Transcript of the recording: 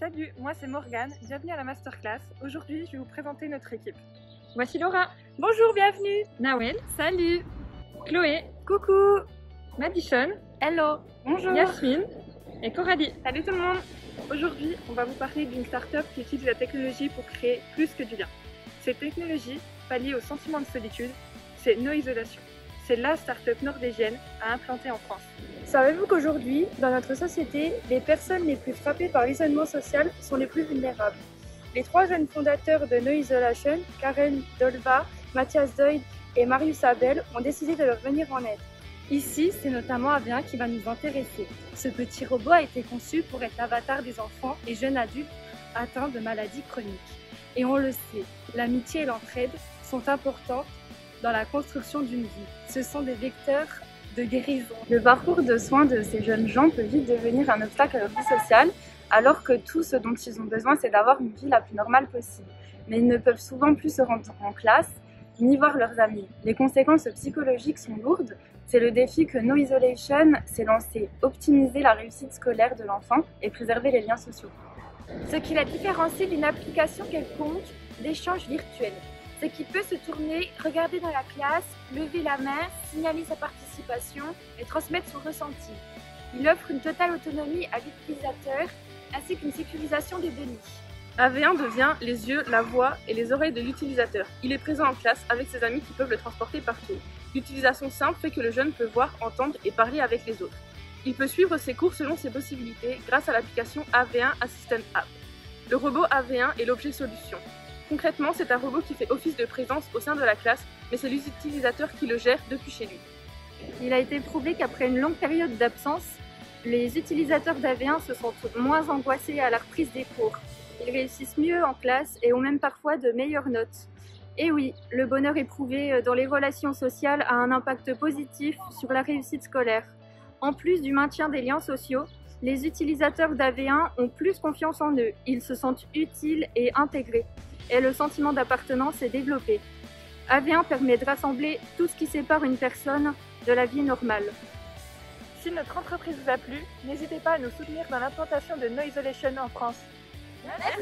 Salut, moi c'est Morgane, bienvenue à la masterclass. Aujourd'hui, je vais vous présenter notre équipe. Voici Laura. Bonjour, bienvenue. Nawel. Salut. Chloé. Coucou. Madison. Hello. Bonjour. Yasmine. Et Coralie. Salut tout le monde. Aujourd'hui, on va vous parler d'une start-up qui utilise la technologie pour créer plus que du lien. Cette technologie, palliée au sentiment de solitude, c'est No Isolation. C'est la start-up norvégienne à implanter en France. Savez-vous qu'aujourd'hui, dans notre société, les personnes les plus frappées par l'isolement social sont les plus vulnérables? Les 3 jeunes fondateurs de No Isolation, Karen Dolva, Mathias Doyd et Marius Abel, ont décidé de leur venir en aide. Ici, c'est notamment Avein qui va nous intéresser. Ce petit robot a été conçu pour être l'avatar des enfants et jeunes adultes atteints de maladies chroniques. Et on le sait, l'amitié et l'entraide sont importantes dans la construction d'une vie. Ce sont des vecteurs de guérison. Le parcours de soins de ces jeunes gens peut vite devenir un obstacle à leur vie sociale, alors que tout ce dont ils ont besoin, c'est d'avoir une vie la plus normale possible. Mais ils ne peuvent souvent plus se rendre en classe, ni voir leurs amis. Les conséquences psychologiques sont lourdes. C'est le défi que No Isolation s'est lancé: optimiser la réussite scolaire de l'enfant et préserver les liens sociaux. Ce qui la différencie d'une application quelconque d'échange virtuel. C'est qu'il peut se tourner, regarder dans la classe, lever la main, signaler sa participation et transmettre son ressenti. Il offre une totale autonomie à l'utilisateur ainsi qu'une sécurisation des données. AV1 devient les yeux, la voix et les oreilles de l'utilisateur. Il est présent en classe avec ses amis qui peuvent le transporter partout. L'utilisation simple fait que le jeune peut voir, entendre et parler avec les autres. Il peut suivre ses cours selon ses possibilités grâce à l'application AV1 Assistant App. Le robot AV1 est l'objet solution. Concrètement, c'est un robot qui fait office de présence au sein de la classe, mais c'est l'utilisateur qui le gère depuis chez lui. Il a été prouvé qu'après une longue période d'absence, les utilisateurs d'AV1 se sentent moins angoissés à la reprise des cours. Ils réussissent mieux en classe et ont même parfois de meilleures notes. Et oui, le bonheur éprouvé dans les relations sociales a un impact positif sur la réussite scolaire. En plus du maintien des liens sociaux, les utilisateurs d'AV1 ont plus confiance en eux. Ils se sentent utiles et intégrés. Et le sentiment d'appartenance est développé. AV1 permet de rassembler tout ce qui sépare une personne de la vie normale. Si notre entreprise vous a plu, n'hésitez pas à nous soutenir dans l'implantation de No Isolation en France. Merci.